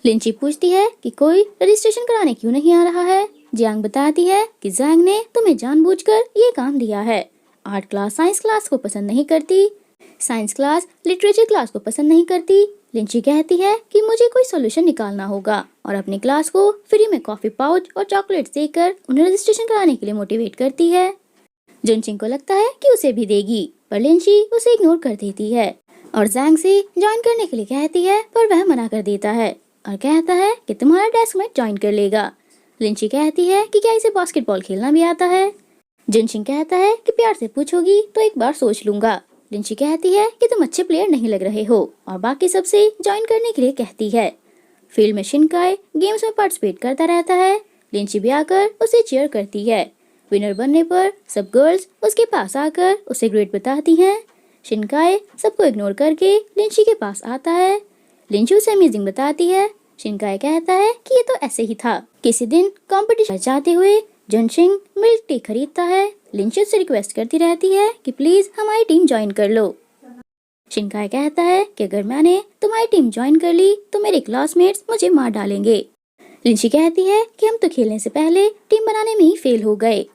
लिंची पूछती है कि कोई रजिस्ट्रेशन कराने क्यों नहीं आ रहा है। जियांग बताती है कि जैंग ने तुम्हें जानबूझकर ये काम दिया है। आर्ट क्लास साइंस क्लास को पसंद नहीं करती, साइंस क्लास लिटरेचर क्लास को पसंद नहीं करती। लिंची कहती है कि मुझे कोई सोल्यूशन निकालना होगा और अपनी क्लास को फ्री में कॉफी पाउच और चॉकलेट्स देकर उन्हें रजिस्ट्रेशन कराने के लिए मोटिवेट करती है। जुनचिंग को लगता है कि उसे भी देगी, पर लिंची उसे इग्नोर कर देती है और जैंग से ज्वाइन करने के लिए कहती है, पर वह मना कर देता है और कहता है कि तुम्हारा डेस्क में ज्वाइन कर लेगा। लिंची कहती है कि क्या इसे बास्केटबॉल खेलना भी आता है। जुनचिंग कहता है कि प्यार से पूछोगी तो एक बार सोच लूंगा। लिंची कहती है कि तुम अच्छे प्लेयर नहीं लग रहे हो और बाकी सबसे ज्वाइन करने के लिए कहती है। फील्ड में शिनकाई गेम्स में पार्टिसिपेट करता रहता है। लिंची भी आकर उसे चीयर करती है। विनर बनने पर सब गर्ल्स उसके पास आकर उसे ग्रेड बताती हैं। शिनकाई सबको इग्नोर करके लिंची के पास आता है। लिंची उसे अमेजिंग बताती है। शिनकाई कहता है कि ये तो ऐसे ही था। किसी दिन कंपटीशन जाते हुए जुनचिंग मिल्क टी खरीदता है। लिंची उससे रिक्वेस्ट करती रहती है कि प्लीज हमारी टीम ज्वाइन कर लो। शिनकाई कहता है कि अगर मैंने तुम्हारी टीम ज्वाइन कर ली तो मेरे क्लासमेट्स मुझे मार डालेंगे। लिंची कहती है कि हम तो खेलने से पहले टीम बनाने में ही फेल हो गए।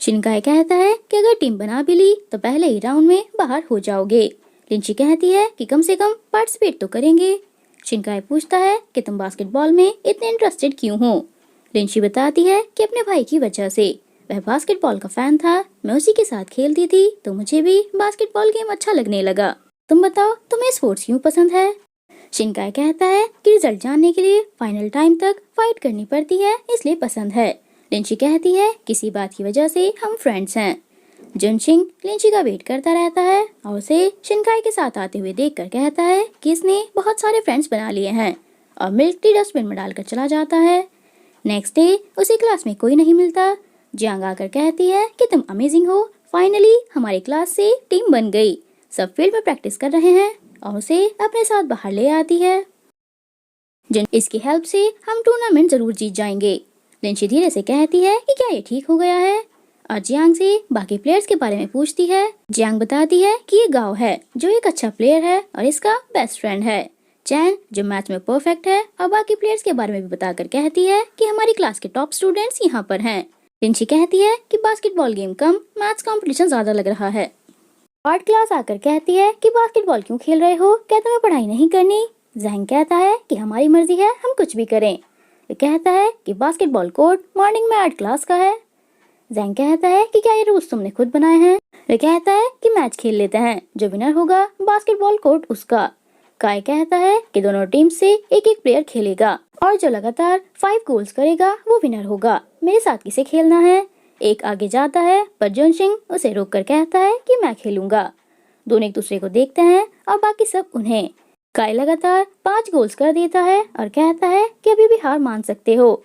शिनकाई कहता है कि अगर टीम बना भी ली तो पहले ही राउंड में बाहर हो जाओगे। लिंची कहती है कि कम से कम पार्टिसिपेट तो करेंगे। शिनकाई पूछता है कि तुम बास्केटबॉल में इतने इंटरेस्टेड क्यों हो। लिंची बताती है कि अपने भाई की वजह से। वह बास्केटबॉल का फैन था, मैं उसी के साथ खेलती थी तो मुझे भी बास्केटबॉल गेम अच्छा लगने लगा। तुम बताओ तुम्हें स्पोर्ट्स क्यों पसंद है। शिनकाई कहता है कि रिजल्ट जानने के लिए फाइनल टाइम तक फाइट करनी पड़ती है, इसलिए पसंद है। लिंची कहती है किसी बात की वजह से हम फ्रेंड्स हैं। जुनचिंग लिंची का वेट करता रहता है और उसे शिनकाई के साथ आते हुए देखकर कहता है कि इसने बहुत सारे फ्रेंड्स बना लिए हैं और मिल्क टी डस्टबिन में डालकर चला जाता है। नेक्स्ट डे उसे क्लास में कोई नहीं मिलता। जियांग आकर कहती है कि तुम अमेजिंग हो, फाइनली हमारी क्लास से टीम बन गई। सब फील्ड में प्रैक्टिस कर रहे हैं और उसे अपने साथ बाहर ले आती है। इसकी हेल्प से हम टूर्नामेंट जरूर जीत जाएंगे। लिंची धीरे से कहती है कि क्या ये ठीक हो गया है और जियांग से बाकी प्लेयर्स के बारे में पूछती है। जियांग बताती है कि ये गाओ है जो एक अच्छा प्लेयर है और इसका बेस्ट फ्रेंड है। चैन जो मैथ में परफेक्ट है और बाकी प्लेयर्स के बारे में भी बताकर कहती है कि हमारी क्लास के टॉप स्टूडेंट्स यहाँ पर हैं। लिंची कहती है कि बास्केटबॉल गेम कम मैथ्स कंपटीशन ज्यादा लग रहा है। आर्ट क्लास आकर कहती है कि बास्केटबॉल क्यों खेल रहे हो, क्या तुम्हें पढ़ाई नहीं करनी। जैंग कहता है कि हमारी मर्जी है, हम कुछ भी करें। वो कहता है कि बास्केटबॉल कोर्ट मॉर्निंग में आर्ट क्लास का है। जैंग कहता है कि क्या ये रूल्स तुमने खुद बनाए हैं। वो कहता है कि मैच खेल लेते हैं, जो विनर होगा बास्केटबॉल कोर्ट उसका। काय कहता है कि दोनों टीम से एक एक प्लेयर खेलेगा और जो लगातार 5 गोल्स करेगा वो विनर होगा। मेरे साथ किसे खेलना है। एक आगे जाता है पर जुनचिंग उसे रोककर कहता है कि मैं खेलूंगा। दोनों एक दूसरे को देखते हैं और बाकी सब उन्हें। काय लगातार 5 गोल्स कर देता है और कहता है कि अभी भी हार मान सकते हो।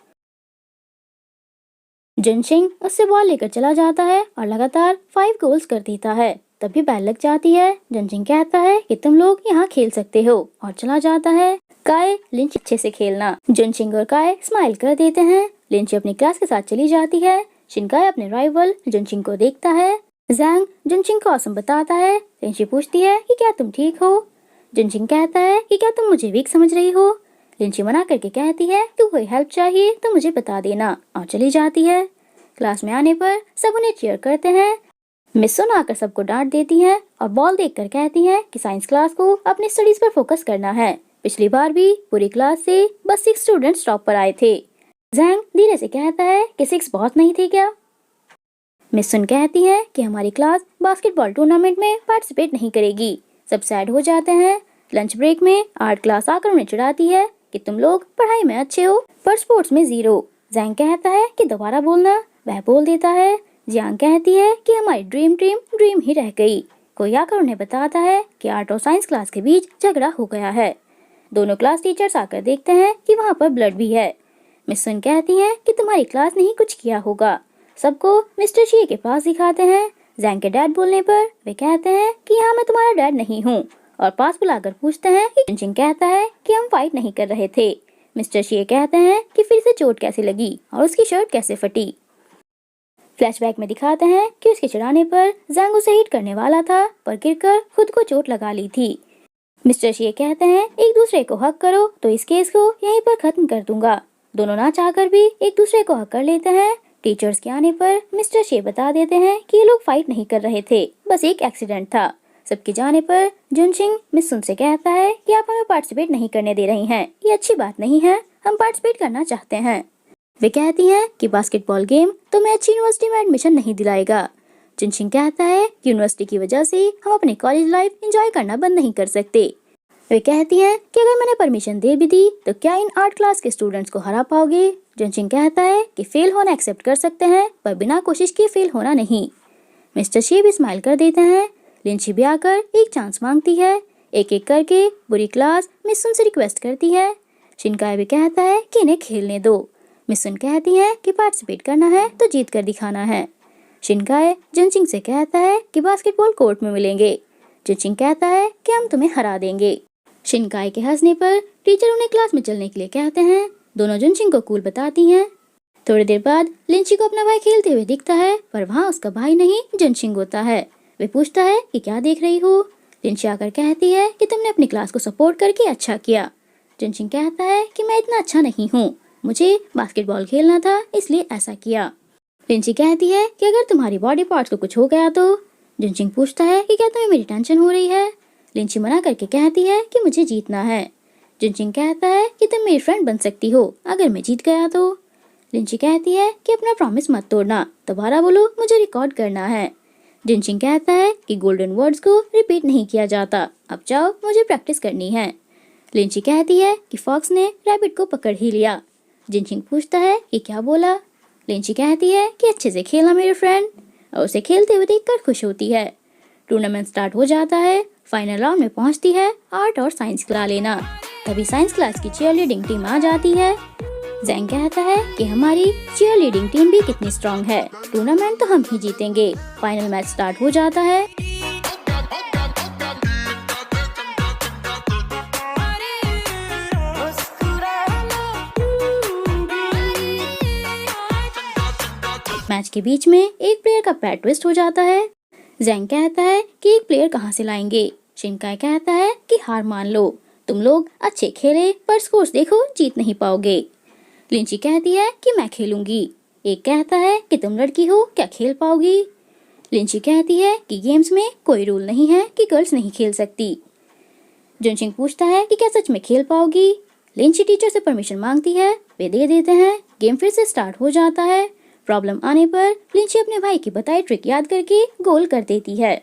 जुनचिंग उससे बॉल लेकर चला जाता है और लगातार 5 गोल्स कर देता है। तभी बैल लग जाती है। जुनचिंग कहता है कि तुम लोग यहाँ खेल सकते हो और चला जाता है। काय लिंची अच्छे से खेलना। जुनचिंग और काय स्माइल कर देते हैं। लिंची अपनी क्लास के साथ चली जाती है। शिनकाई अपने राइवल जुनचिंग को देखता है। जैंग जुनचिंग को औसम बताता है। लिंची पूछती है कि क्या तुम ठीक हो। जुनचिंग कहता है कि क्या तुम मुझे वीक समझ रही हो। लिंची मना करके कहती है कि कोई हेल्प चाहिए तो मुझे बता देना और चली जाती है। क्लास में आने पर सब उन्हें चीयर करते हैं। मिस सुन आकर सबको डांट देती हैं और बॉल देखकर कहती हैं कि साइंस क्लास को अपनी स्टडीज पर फोकस करना है। पिछली बार भी पूरी क्लास से बस 6 स्टूडेंट्स टॉप पर आए थे। जैंग धीरे से कहता है कि 6 बहुत नहीं थे क्या। मिस सुन कहती है कि हमारी क्लास बास्केटबॉल टूर्नामेंट में पार्टिसिपेट नहीं करेगी। सब सैड हो जाते हैं। लंच ब्रेक में आर्ट क्लास आकर उन्हें चिढ़ाती है कि तुम लोग पढ़ाई में अच्छे हो पर स्पोर्ट्स में 0। जैंग कहता है कि दोबारा बोलना। वह बोल देता है। जियांग कहती है कि हमारी ड्रीम ही रह गई। कोई आकर उन्हें बताता है कि आर्ट और साइंस क्लास के बीच झगड़ा हो गया है। दोनों क्लास टीचर्स आकर देखते हैं कि वहाँ पर ब्लड भी है। मिस सुन कहती है कि तुम्हारी क्लास ने ही कुछ किया होगा। सबको मिस्टर शी के पास दिखाते हैं। जैंग के डैड बोलने पर वे कहते हैं कि यहाँ मैं तुम्हारा डैड नहीं हूँ और पास बुलाकर पूछते हैं कि जुनचिंग कहता है कि हम फाइट नहीं कर रहे थे। मिस्टर शी कहते हैं कि फिर से चोट कैसे लगी और उसकी शर्ट कैसे फटी। फ्लैशबैक में दिखाते हैं कि उसके चिढ़ाने पर जैंग उसे हिट करने वाला था पर गिरकर खुद को चोट लगा ली थी। मिस्टर शी कहते हैं एक दूसरे को हक करो तो इस केस को यहीं पर खत्म कर दूंगा। दोनों ना चाहकर भी एक दूसरे को हक कर लेते हैं। टीचर्स के आने पर मिस्टर शे बता देते हैं कि ये लोग फाइट नहीं कर रहे थे, बस एक एक्सीडेंट था। सबके जाने पर जुनशिंग मिस सुन से कहता है कि आप हमें पार्टिसिपेट नहीं करने दे रही हैं, ये अच्छी बात नहीं है, हम पार्टिसिपेट करना चाहते हैं। वे कहती हैं कि बास्केटबॉल गेम तुम्हें अच्छी यूनिवर्सिटी में एडमिशन नहीं दिलाएगा। जुनशिंग कहता है कि यूनिवर्सिटी की वजह से हम अपनी कॉलेज लाइफ एंजॉय करना बंद नहीं कर सकते। वे कहती हैं कि अगर मैंने परमिशन दे भी दी तो क्या इन आर्ट क्लास के स्टूडेंट्स को हरा पाओगे। जुनशिंग कहता है कि फेल होना एक्सेप्ट कर सकते हैं पर बिना कोशिश किए फेल होना नहीं। मिस्टर शी भी स्माइल कर देते हैं। लिंची भी आकर एक चांस मांगती है। एक एक करके बुरी क्लास मिस सुन से रिक्वेस्ट करती है। शिनकाय भी कहता है कि इन्हें खेलने दो। मिस सुन कहती है कि पार्टिसिपेट करना है तो जीत कर दिखाना है। शिनकाय जुनशिंग से कहता है कि बास्केटबॉल कोर्ट में मिलेंगे। जुनशिंग कहता है कि हम तुम्हें हरा देंगे। शिनकाय के हंसने पर टीचर उन्हें क्लास में चलने के लिए कहते हैं। दोनों जुनशिंग को कूल बताती हैं। थोड़ी देर बाद लिंची को अपना भाई खेलते हुए दिखता है पर वहाँ उसका भाई नहीं जुनशिंग होता है। वे पूछता है कि क्या देख रही हो। लिंची आकर कहती है कि तुमने अपनी क्लास को सपोर्ट करके अच्छा किया। जुनशिंग कहता है कि मैं इतना अच्छा नहीं हूँ, मुझे बास्केटबॉल खेलना था इसलिए ऐसा किया। लिंची कहती है कि अगर तुम्हारी बॉडी पार्ट्स को कुछ हो गया तो। जुनशिंग पूछता है कि क्या तुम्हें मेरी टेंशन हो रही है। लिंची मना करके कहती है कि मुझे जीतना है। जुनशिंग कहता है कि तुम मेरी फ्रेंड बन सकती हो अगर मैं जीत गया तो। लिंची कहती है कि अपना प्रॉमिस मत तोड़ना, दोबारा बोलो, मुझे रिकॉर्ड करना है। जुनशिंग कहता है कि गोल्डन वर्ड्स को रिपीट नहीं किया जाता, अब जाओ मुझे प्रैक्टिस करनी है। लिंची कहती है कि फॉक्स ने रैबिट को पकड़ ही लिया। जुनशिंग पूछता है कि क्या बोला। लिंची कहती है कि अच्छे से खेला मेरे फ्रेंड, और उसे खेलते हुए देखकर खुश होती है। टूर्नामेंट स्टार्ट हो जाता है। फाइनल राउंड में पहुंचती है आर्ट और साइंस क्लास लेना। तभी साइंस क्लास की चीयरलीडिंग टीम आ जाती है। जैंग कहता है कि हमारी चीयरलीडिंग टीम भी कितनी स्ट्रांग है, टूर्नामेंट तो हम ही जीतेंगे। फाइनल मैच स्टार्ट हो जाता है। मैच के बीच में एक प्लेयर का पैर ट्विस्ट हो जाता है। जैंग कहता है कि एक प्लेयर कहाँ से लाएंगे। शिनकाय कहता है कि हार मान लो, तुम लोग अच्छे खेले पर स्कोर्स देखो जीत नहीं पाओगे। लिंची कहती है कि मैं खेलूंगी। एक कहता है कि तुम लड़की हो क्या खेल पाओगी। लिंची कहती है कि गेम्स में कोई रूल नहीं है कि गर्ल्स नहीं खेल सकती। जुनशिंग पूछता है कि क्या सच में खेल पाओगी। लिंची टीचर से परमिशन मांगती है, वे दे देते हैं। गेम फिर से स्टार्ट हो जाता है। प्रॉब्लम आने पर लिंची अपने भाई की बताई ट्रिक याद करके गोल कर देती है।